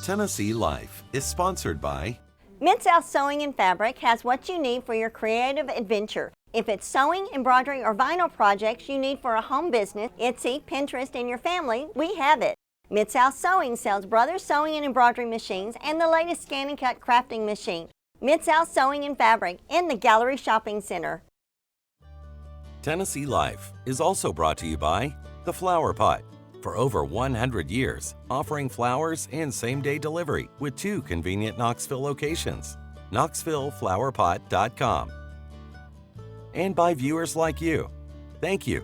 Tennessee Life is sponsored by MidSouth Sewing and Fabric has what you need for your creative adventure. If it's sewing, embroidery, or vinyl projects you need for a home business, Etsy, Pinterest, and your family, we have it. MidSouth Sewing sells Brothers Sewing and Embroidery machines and the latest scan and cut crafting machine. MidSouth Sewing and Fabric in the Gallery Shopping Center. Tennessee Life is also brought to you by The Flower Pot. For over 100 years, offering flowers and same-day delivery with 2 convenient Knoxville locations. KnoxvilleFlowerPot.com. And by viewers like you. Thank you.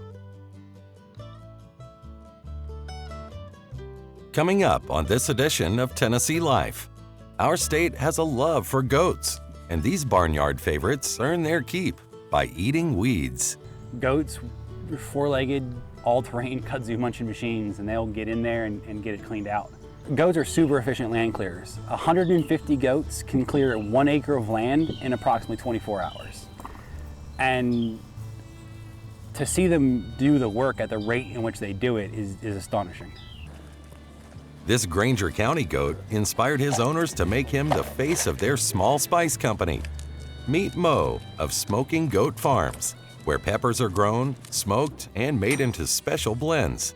Coming up on this edition of Tennessee Life, our state has a love for goats, and these barnyard favorites earn their keep by eating weeds. Goats, 4-legged, all-terrain kudzu munching machines, and they'll get in there and get it cleaned out. Goats are super efficient land clearers. 150 goats can clear 1 acre of land in approximately 24 hours. And to see them do the work at the rate in which they do it is astonishing. This Granger County goat inspired his owners to make him the face of their small spice company. Meet Mo of Smoking Goat Farms, where peppers are grown, smoked, and made into special blends.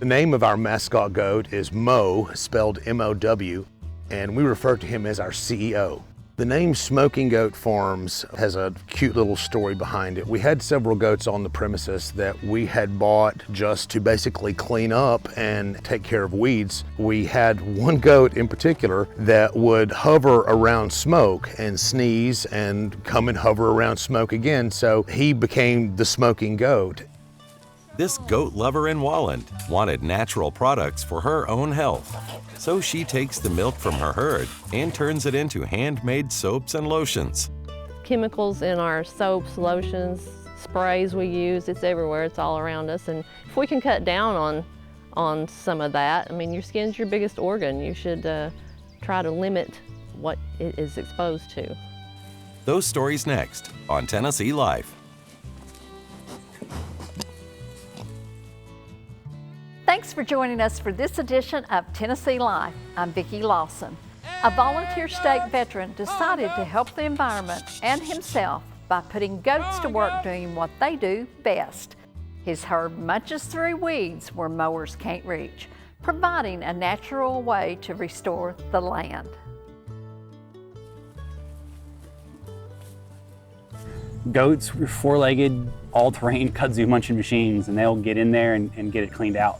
The name of our mascot goat is Mo, spelled M-O-W, and we refer to him as our CEO. The name Smoking Goat Farms has a cute little story behind it. We had several goats on the premises that we had bought just to basically clean up and take care of weeds. We had one goat in particular that would hover around smoke and sneeze and come and hover around smoke again, so he became the smoking goat. This goat lover in Walland wanted natural products for her own health. So she takes the milk from her herd and turns it into handmade soaps and lotions. Chemicals in our soaps, lotions, sprays we use, it's everywhere, it's all around us. And if we can cut down on some of that, I mean, your skin's your biggest organ. You should try to limit what it is exposed to. Those stories next on Tennessee Life. Thanks for joining us for this edition of Tennessee Life. I'm Vicki Lawson. A volunteer state veteran decided to help the environment and himself by putting goats to work doing what they do best. His herd munches through weeds where mowers can't reach, providing a natural way to restore the land. Goats, 4-legged, all-terrain kudzu munching machines, and they'll get in there and get it cleaned out.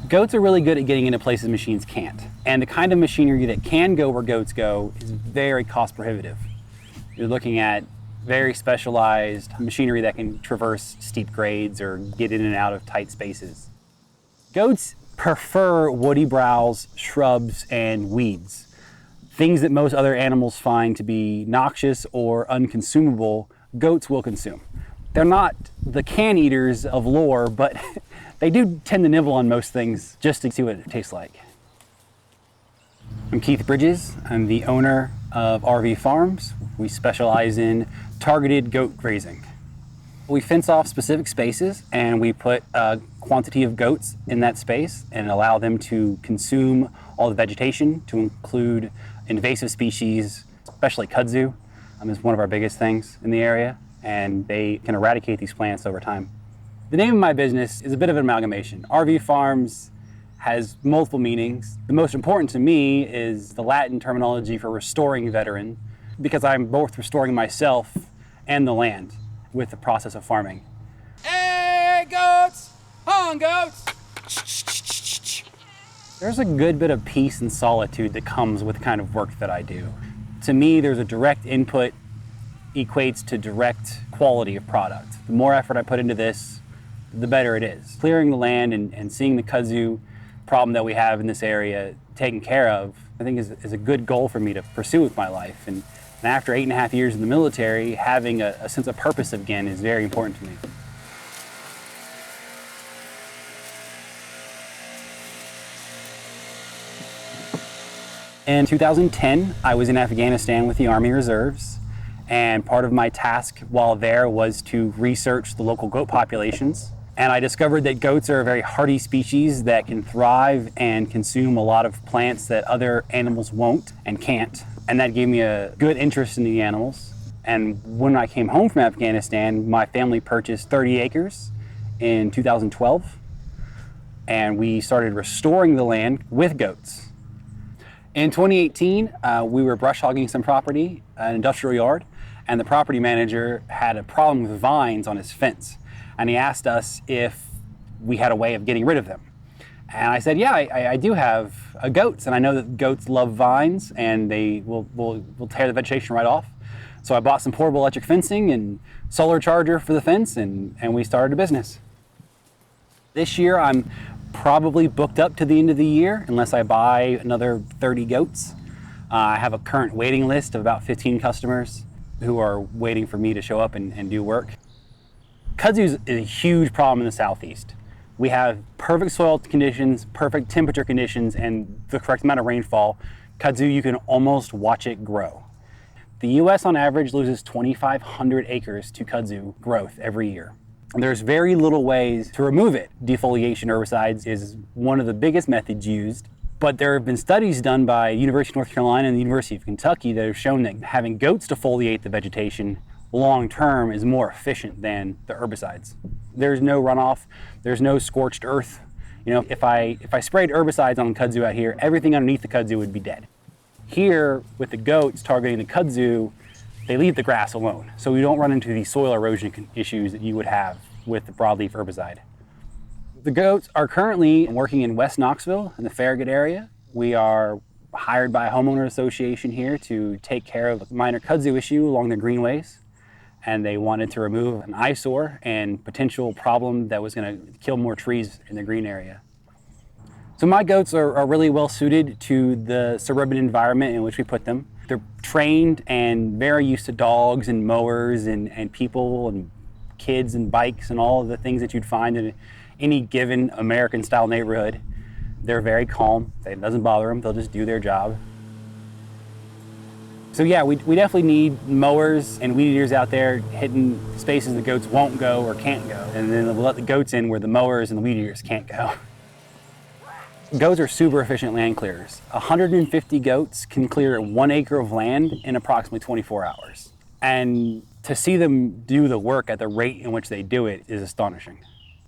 Goats are really good at getting into places machines can't. And the kind of machinery that can go where goats go is very cost prohibitive. You're looking at very specialized machinery that can traverse steep grades or get in and out of tight spaces. Goats prefer woody browse, shrubs, and weeds. Things that most other animals find to be noxious or unconsumable, goats will consume. They're not the can eaters of lore, but they do tend to nibble on most things just to see what it tastes like. I'm Keith Bridges. I'm the owner of RV Farms. We specialize in targeted goat grazing. We fence off specific spaces and we put a quantity of goats in that space and allow them to consume all the vegetation, to include invasive species, especially kudzu. Is one of our biggest things in the area, and they can eradicate these plants over time. The name of my business is a bit of an amalgamation. RV Farms has multiple meanings. The most important to me is the Latin terminology for restoring veteran, because I'm both restoring myself and the land with the process of farming. Hey, goats! On, goats! There's a good bit of peace and solitude that comes with the kind of work that I do. To me, there's a direct input equates to direct quality of product. The more effort I put into this, the better it is. Clearing the land and seeing the kudzu problem that we have in this area taken care of, I think is a good goal for me to pursue with my life. And after 8.5 years in the military, having a sense of purpose again is very important to me. In 2010, I was in Afghanistan with the Army Reserves, and part of my task while there was to research the local goat populations And I discovered that goats are a very hardy species that can thrive and consume a lot of plants that other animals won't and can't. And that gave me a good interest in the animals. And when I came home from Afghanistan, my family purchased 30 acres in 2012. And we started restoring the land with goats. In 2018, we were brush hogging some property, an industrial yard, and the property manager had a problem with vines on his fence. And he asked us if we had a way of getting rid of them. And I said, yeah, I do have goats, and I know that goats love vines, and they will tear the vegetation right off. So I bought some portable electric fencing and solar charger for the fence, and we started a business. This year, I'm probably booked up to the end of the year, unless I buy another 30 goats. I have a current waiting list of about 15 customers who are waiting for me to show up and do work. Kudzu is a huge problem in the Southeast. We have perfect soil conditions, perfect temperature conditions, and the correct amount of rainfall. Kudzu, you can almost watch it grow. The US on average loses 2,500 acres to kudzu growth every year. There's very little ways to remove it. Defoliation herbicides is one of the biggest methods used, but there have been studies done by University of North Carolina and the University of Kentucky that have shown that having goats defoliate the vegetation long-term is more efficient than the herbicides. There's no runoff, there's no scorched earth. You know, if I sprayed herbicides on kudzu out here, everything underneath the kudzu would be dead. Here, with the goats targeting the kudzu, they leave the grass alone. So we don't run into the soil erosion issues that you would have with the broadleaf herbicide. The goats are currently working in West Knoxville in the Farragut area. We are hired by a homeowner association here to take care of a minor kudzu issue along the greenways. And they wanted to remove an eyesore and potential problem that was going to kill more trees in the green area. So my goats are really well suited to the suburban environment in which we put them. They're trained and very used to dogs and mowers and people and kids and bikes and all of the things that you'd find in any given American-style neighborhood. They're very calm. It doesn't bother them. They'll just do their job. So yeah, we definitely need mowers and weed eaters out there hitting spaces the goats won't go or can't go. And then we'll let the goats in where the mowers and the weed eaters can't go. Goats are super efficient land clearers. 150 goats can clear 1 acre of land in approximately 24 hours. And to see them do the work at the rate in which they do it is astonishing.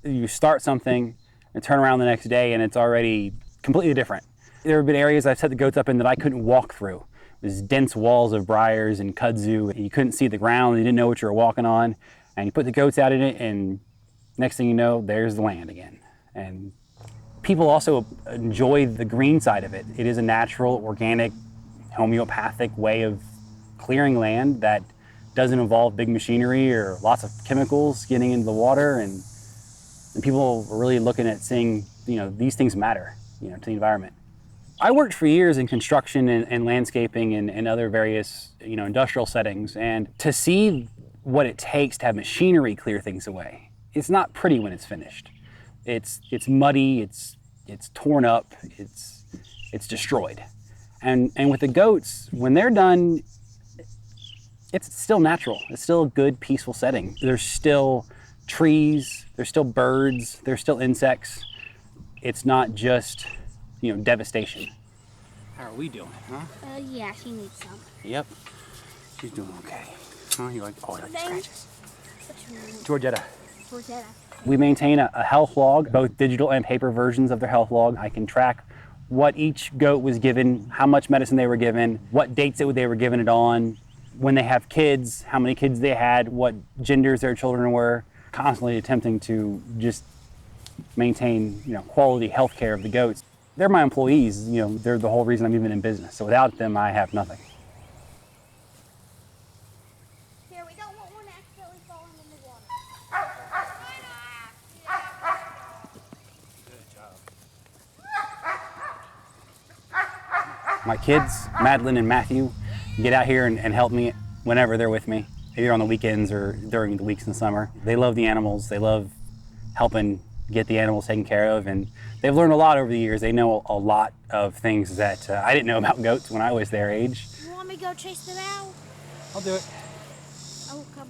You start something and turn around the next day and it's already completely different. There have been areas I've set the goats up in that I couldn't walk through. There's dense walls of briars and kudzu, and you couldn't see the ground, you didn't know what you were walking on, and you put the goats out in it, and next thing you know, there's the land again. And people also enjoy the green side of it. It is a natural, organic, homeopathic way of clearing land that doesn't involve big machinery or lots of chemicals getting into the water, and people are really looking at seeing, these things matter, to the environment. I worked for years in construction and landscaping and other various, industrial settings, and to see what it takes to have machinery clear things away, it's not pretty when it's finished. It's muddy, it's torn up, it's destroyed. And with the goats, when they're done, it's still natural. It's still a good, peaceful setting. There's still trees, there's still birds, there's still insects. It's not just devastation. How are we doing, huh? Yeah, she needs some. Yep. She's doing okay. Huh? You like the scratches? Georgetta. We maintain a health log, both digital and paper versions of their health log. I can track what each goat was given, how much medicine they were given, what dates they were given it on, when they have kids, how many kids they had, what genders their children were, constantly attempting to just maintain, quality health care of the goats. They're my employees, they're the whole reason I'm even in business. So without them, I have nothing. Here, we don't want one accidentally falling in the water. Good job. My kids, Madeline and Matthew, get out here and help me whenever they're with me, either on the weekends or during the weeks in the summer. They love the animals. They love helping get the animals taken care of, and they've learned a lot over the years. They know a lot of things that I didn't know about goats when I was their age. You want me to go chase them out? I'll do it. I will come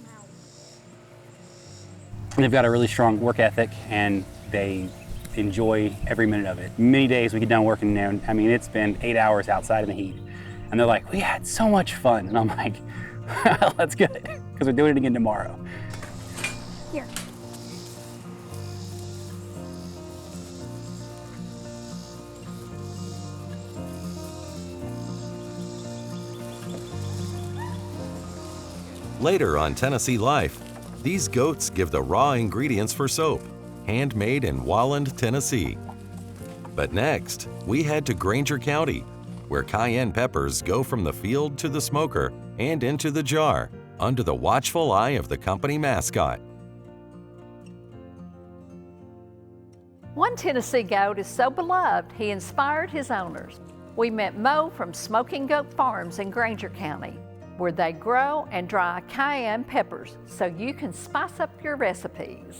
They've got a really strong work ethic and they enjoy every minute of it. Many days we get done working there, I mean, it's been 8 hours outside in the heat. And they're like, we had so much fun. And I'm like, well, that's good, because we're doing it again tomorrow. Here. Later on Tennessee Life, these goats give the raw ingredients for soap, handmade in Walland, Tennessee. But next, we head to Granger County, where cayenne peppers go from the field to the smoker and into the jar, under the watchful eye of the company mascot. One Tennessee goat is so beloved, he inspired his owners. We met Mo from Smoking Goat Farms in Granger County, where they grow and dry cayenne peppers so you can spice up your recipes.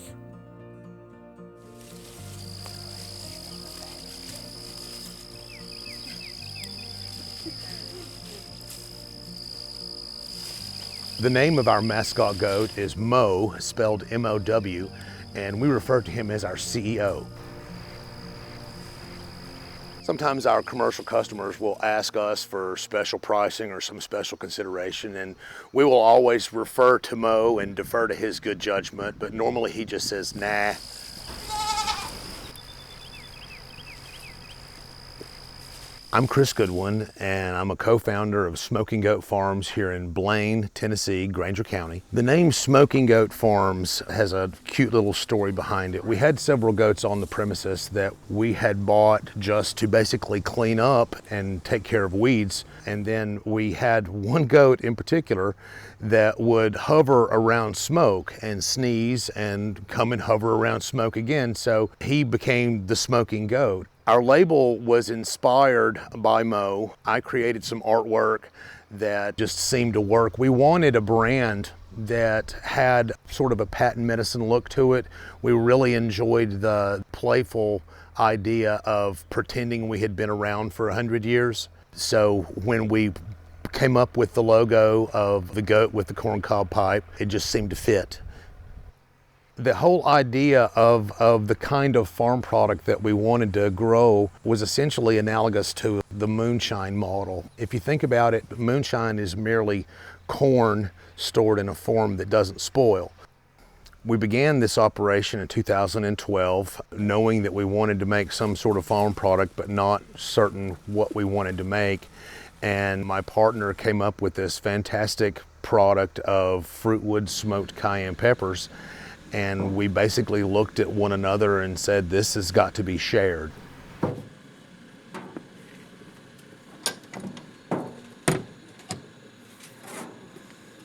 The name of our mascot goat is Mo, spelled M-O-W, and we refer to him as our CEO. Sometimes our commercial customers will ask us for special pricing or some special consideration, and we will always refer to Mo and defer to his good judgment, but normally he just says, nah. I'm Chris Goodwin, and I'm a co-founder of Smoking Goat Farms here in Blaine, Tennessee, Granger County. The name Smoking Goat Farms has a cute little story behind it. We had several goats on the premises that we had bought just to basically clean up and take care of weeds. And then we had one goat in particular that would hover around smoke and sneeze and come and hover around smoke again. So he became the smoking goat. Our label was inspired by Mo. I created some artwork that just seemed to work. We wanted a brand that had sort of a patent medicine look to it. We really enjoyed the playful idea of pretending we had been around for 100 years. So when we came up with the logo of the goat with the corncob pipe, it just seemed to fit. The whole idea of the kind of farm product that we wanted to grow was essentially analogous to the moonshine model. If you think about it, moonshine is merely corn stored in a form that doesn't spoil. We began this operation in 2012, knowing that we wanted to make some sort of farm product, but not certain what we wanted to make. And my partner came up with this fantastic product of fruitwood smoked cayenne peppers. And we basically looked at one another and said, this has got to be shared.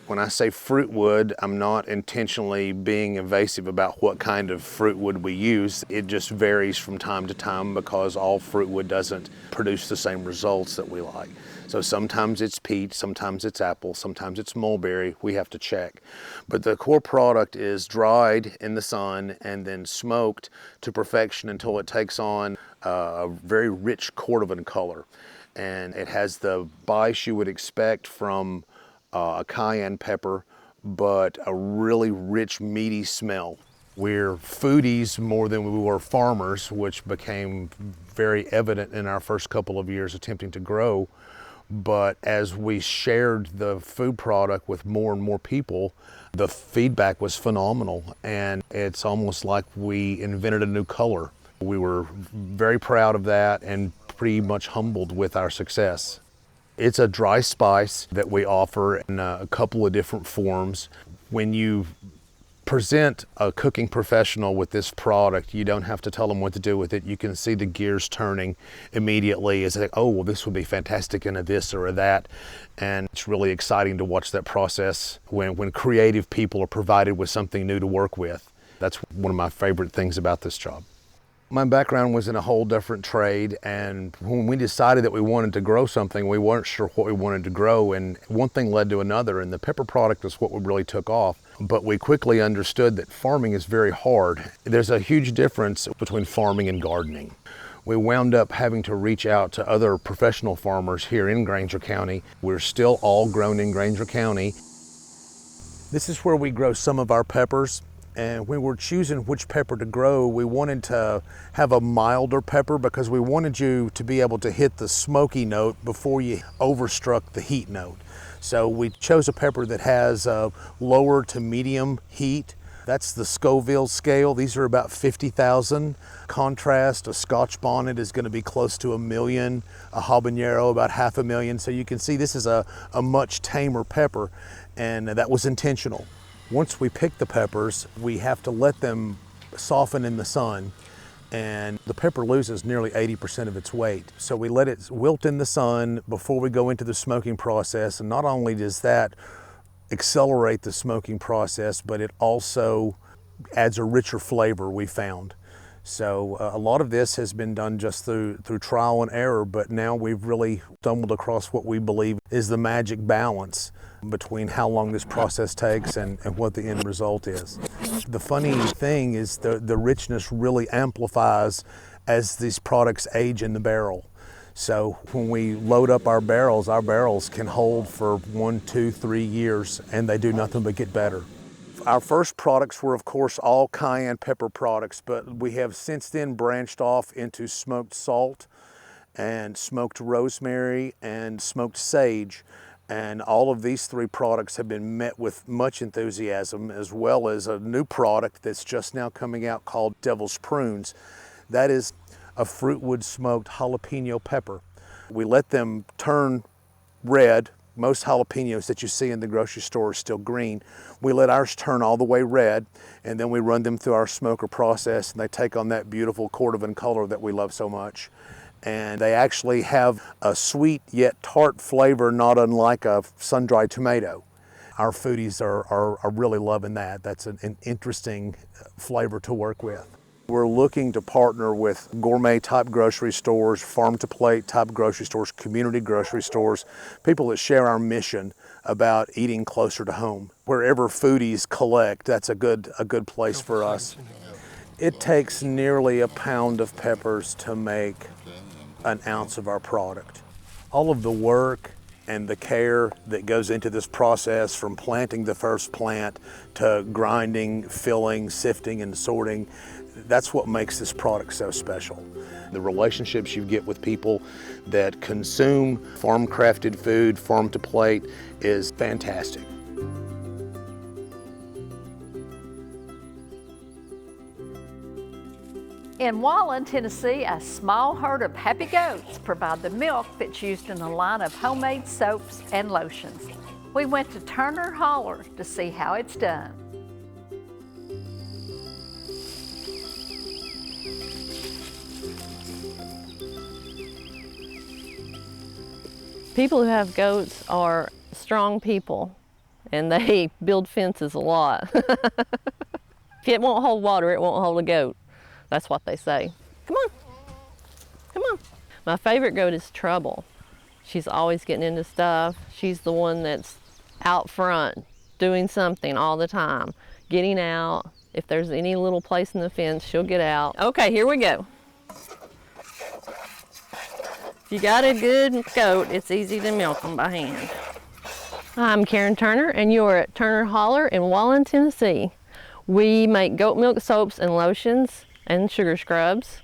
When I say fruitwood, I'm not intentionally being evasive about what kind of fruitwood we use. It just varies from time to time because all fruitwood doesn't produce the same results that we like. So sometimes it's peach, sometimes it's apple, sometimes it's mulberry. We have to check. But the core product is dried in the sun and then smoked to perfection until it takes on a very rich cordovan color. And it has the bite you would expect from a cayenne pepper, but a really rich, meaty smell. We're foodies more than we were farmers, which became very evident in our first couple of years attempting to grow. But as we shared the food product with more and more people, the feedback was phenomenal. And it's almost like we invented a new color. We were very proud of that and pretty much humbled with our success. It's a dry spice that we offer in a couple of different forms. When you present a cooking professional with this product, you don't have to tell them what to do with it. You can see the gears turning immediately. It's like, oh, well, this would be fantastic in a this or a that. And it's really exciting to watch that process when creative people are provided with something new to work with. That's one of my favorite things about this job. My background was in a whole different trade, and when we decided that we wanted to grow something, we weren't sure what we wanted to grow, and one thing led to another, and the pepper product was what we really took off. But we quickly understood that farming is very hard. There's a huge difference between farming and gardening. We wound up having to reach out to other professional farmers here in Granger County. We're still all grown in Granger County. This is where we grow some of our peppers. And when we're choosing which pepper to grow, we wanted to have a milder pepper because we wanted you to be able to hit the smoky note before you overstruck the heat note. So we chose a pepper that has a lower to medium heat. That's the Scoville scale. These are about 50,000. Contrast, a Scotch bonnet is going to be close to 1 million, a habanero about 500,000. So you can see this is a much tamer pepper, and that was intentional. Once we pick the peppers, we have to let them soften in the sun, and the pepper loses nearly 80% of its weight. So we let it wilt in the sun before we go into the smoking process, and not only does that accelerate the smoking process, but it also adds a richer flavor, we found. So a lot of this has been done just through trial and error, but now we've really stumbled across what we believe is the magic balance between how long this process takes and what the end result is. The funny thing is the richness really amplifies as these products age in the barrel. So when we load up our barrels can hold for 1, 2, 3 years, and they do nothing but get better. Our first products were, of course, all cayenne pepper products, but we have since then branched off into smoked salt and smoked rosemary and smoked sage. And all of these 3 products have been met with much enthusiasm, as well as a new product that's just now coming out called Devil's Prunes. That is a fruitwood smoked jalapeno pepper. We let them turn red. Most jalapenos that you see in the grocery store are still green. We let ours turn all the way red, and then we run them through our smoker process, and they take on that beautiful cordovan color that we love so much. And they actually have a sweet yet tart flavor, not unlike a sun-dried tomato. Our foodies are really loving that. That's an interesting flavor to work with. We're looking to partner with gourmet type grocery stores, farm to plate type grocery stores, community grocery stores, people that share our mission about eating closer to home. Wherever foodies collect, that's a good place for us. It takes nearly a pound of peppers to make an ounce of our product. All of the work and the care that goes into this process, from planting the first plant to grinding, filling, sifting, and sorting, that's what makes this product so special. The relationships you get with people that consume farm-crafted food, farm to plate, is fantastic. In Wallen, Tennessee, a small herd of happy goats provide the milk that's used in a line of homemade soaps and lotions. We went to Turner Holler to see how it's done. People who have goats are strong people, and they build fences a lot. If it won't hold water, it won't hold a goat. That's what they say. Come on, come on. My favorite goat is Trouble. She's always getting into stuff. She's the one that's out front, doing something all the time, getting out. If there's any little place in the fence, she'll get out. Okay, here we go. If you got a good goat, it's easy to milk them by hand. I'm Karen Turner, and you're at Turner Holler in Wallen, Tennessee. We make goat milk soaps and lotions and sugar scrubs.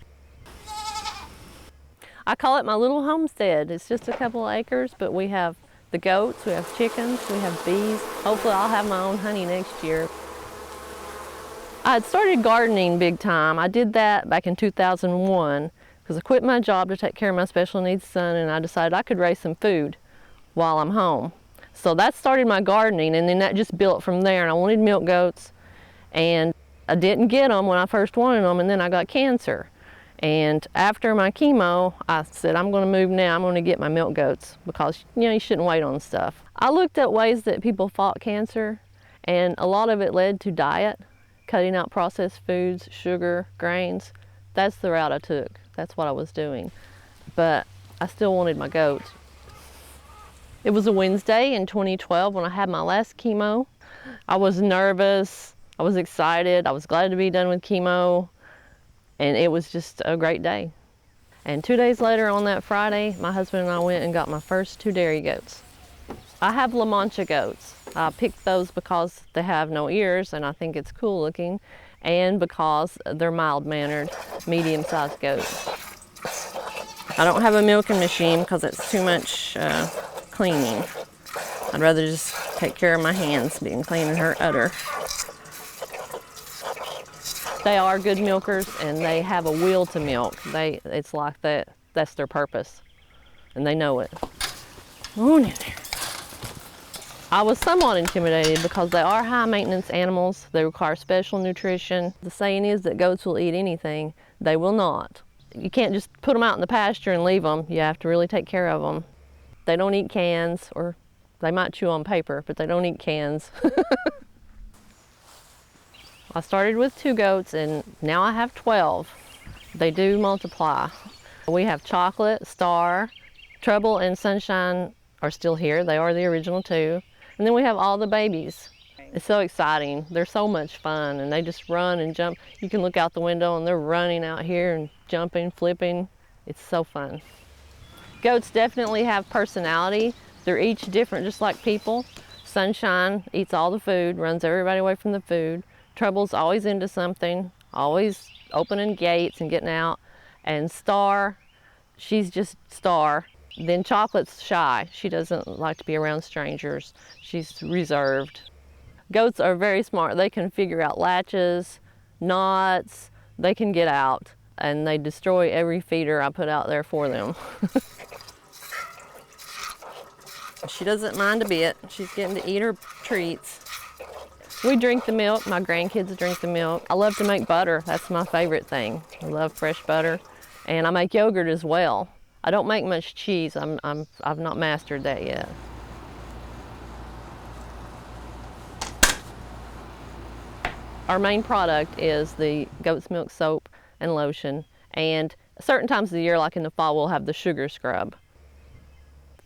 I call it my little homestead. It's just a couple of acres, but we have the goats, we have chickens, we have bees. Hopefully I'll have my own honey next year. I had started gardening big time. I did that back in 2001 because I quit my job to take care of my special needs son, and I decided I could raise some food while I'm home. So that started my gardening, and then that just built from there, and I wanted milk goats, and I didn't get them when I first wanted them, and then I got cancer. And after my chemo, I said, I'm going to move now. I'm going to get my milk goats because, you shouldn't wait on stuff. I looked at ways that people fought cancer, and a lot of it led to diet, cutting out processed foods, sugar, grains. That's the route I took. That's what I was doing. But I still wanted my goats. It was a Wednesday in 2012 when I had my last chemo. I was nervous. I was excited. I was glad to be done with chemo. And it was just a great day. And 2 days later on that Friday, my husband and I went and got my first 2 dairy goats. I have La Mancha goats. I picked those because they have no ears and I think it's cool looking, and because they're mild-mannered, medium-sized goats. I don't have a milking machine because it's too much cleaning. I'd rather just take care of my hands being cleaning her udder. They are good milkers and they have a will to milk. It's like that, that's their purpose, and they know it. On in there. I was somewhat intimidated because they are high maintenance animals. They require special nutrition. The saying is that goats will eat anything. They will not. You can't just put them out in the pasture and leave them. You have to really take care of them. They don't eat cans, or they might chew on paper, but they don't eat cans. I started with 2 goats and now I have 12. They do multiply. We have Chocolate, Star, Trouble, and Sunshine are still here. They are the original 2. And then we have all the babies. It's so exciting. They're so much fun and they just run and jump. You can look out the window and they're running out here and jumping, flipping. It's so fun. Goats definitely have personality. They're each different, just like people. Sunshine eats all the food, runs everybody away from the food. Trouble's always into something, always opening gates and getting out. And Star, she's just Star. Then Chocolate's shy. She doesn't like to be around strangers. She's reserved. Goats are very smart. They can figure out latches, knots, they can get out, and they destroy every feeder I put out there for them. She doesn't mind a bit. She's getting to eat her treats. We drink the milk. My grandkids drink the milk. I love to make butter. That's my favorite thing. I love fresh butter. And I make yogurt as well. I don't make much cheese. I've not mastered that yet. Our main product is the goat's milk soap and lotion. And certain times of the year, like in the fall, we'll have the sugar scrub.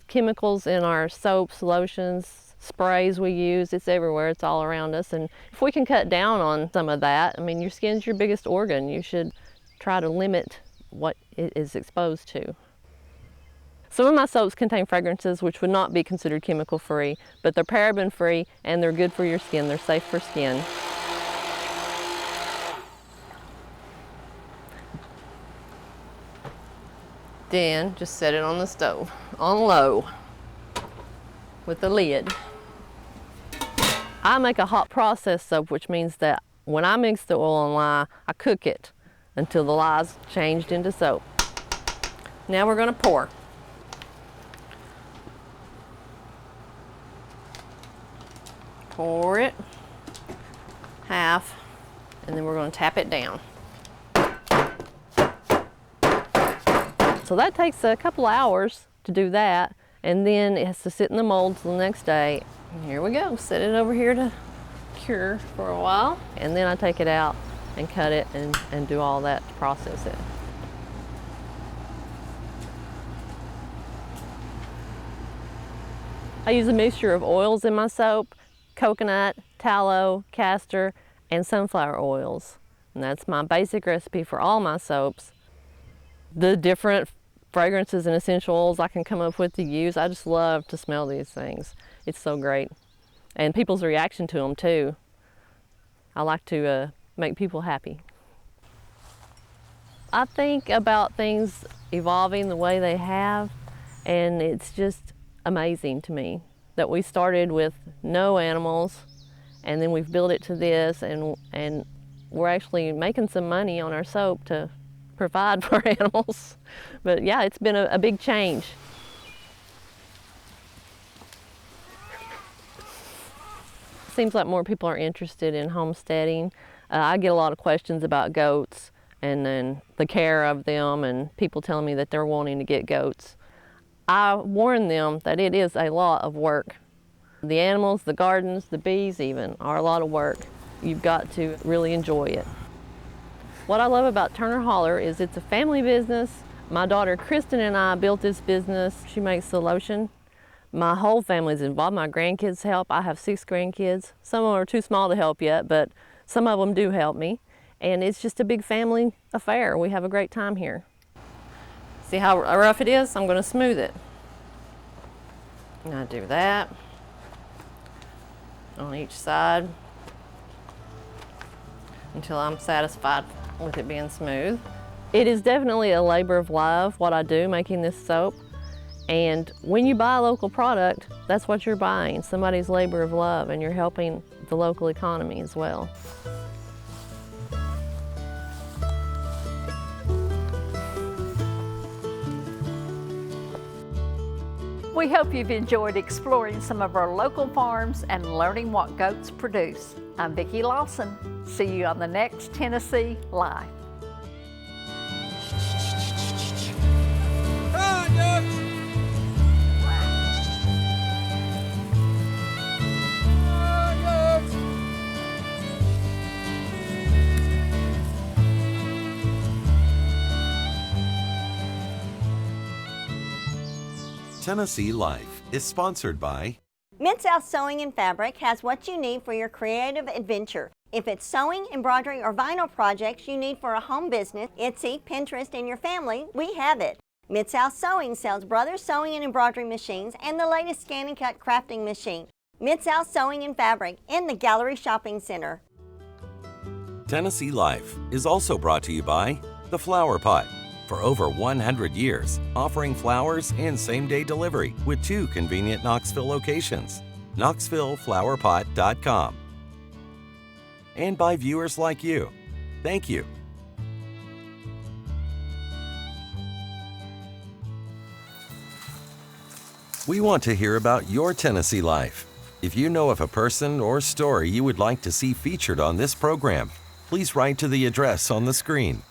Chemicals in our soaps, lotions, sprays we use, it's everywhere, it's all around us. And if we can cut down on some of that, I mean, your skin's your biggest organ. You should try to limit what it is exposed to. Some of my soaps contain fragrances which would not be considered chemical free, but they're paraben free and they're good for your skin. They're safe for skin. Then just set it on the stove, on low, with the lid. I make a hot process soap, which means that when I mix the oil and lye, I cook it until the lye's changed into soap. Now we're gonna pour. Pour it, half, and then we're gonna tap it down. So that takes a couple hours to do that, and then it has to sit in the mold till the next day. And here we go, set it over here to cure for a while, and then I take it out and cut it and do all that to process it. I use a mixture of oils in my soap: coconut, tallow, castor, and sunflower oils. And that's my basic recipe for all my soaps. The different fragrances and essential oils I can come up with to use, I just love to smell these things. It's so great. And people's reaction to them too. I like to make people happy. I think about things evolving the way they have, and it's just amazing to me that we started with no animals and then we've built it to this, and we're actually making some money on our soap to provide for animals. But yeah, it's been a big change. Seems like more people are interested in homesteading. I get a lot of questions about goats and then the care of them, and people telling me that they're wanting to get goats. I warn them that it is a lot of work. The animals, the gardens, the bees even, are a lot of work. You've got to really enjoy it. What I love about Turner Holler is it's a family business. My daughter Kristen and I built this business. She makes the lotion. My whole family's involved. My grandkids help. I have 6 grandkids. Some of them are too small to help yet, but some of them do help me. And it's just a big family affair. We have a great time here. See how rough it is? I'm going to smooth it. And I do that. on each side until I'm satisfied with it being smooth. It is definitely a labor of love, what I do, making this soap. And when you buy a local product, that's what you're buying, somebody's labor of love, and you're helping the local economy as well. We hope you've enjoyed exploring some of our local farms and learning what goats produce. I'm Vicki Lawson. See you on the next Tennessee Live. Come on, goats. Come on, goats. Tennessee Life is sponsored by MidSouth Sewing and Fabric has what you need for your creative adventure. If it's sewing, embroidery, or vinyl projects you need for a home business, Etsy, Pinterest, and your family, we have it. MidSouth Sewing sells Brothers Sewing and Embroidery machines and the latest scan and cut crafting machine. MidSouth Sewing and Fabric in the Gallery Shopping Center. Tennessee Life is also brought to you by The Flower Pot. For over 100 years, offering flowers and same-day delivery with 2 convenient Knoxville locations. KnoxvilleFlowerPot.com. And by viewers like you. Thank you. We want to hear about your Tennessee life. If you know of a person or story you would like to see featured on this program, please write to the address on the screen.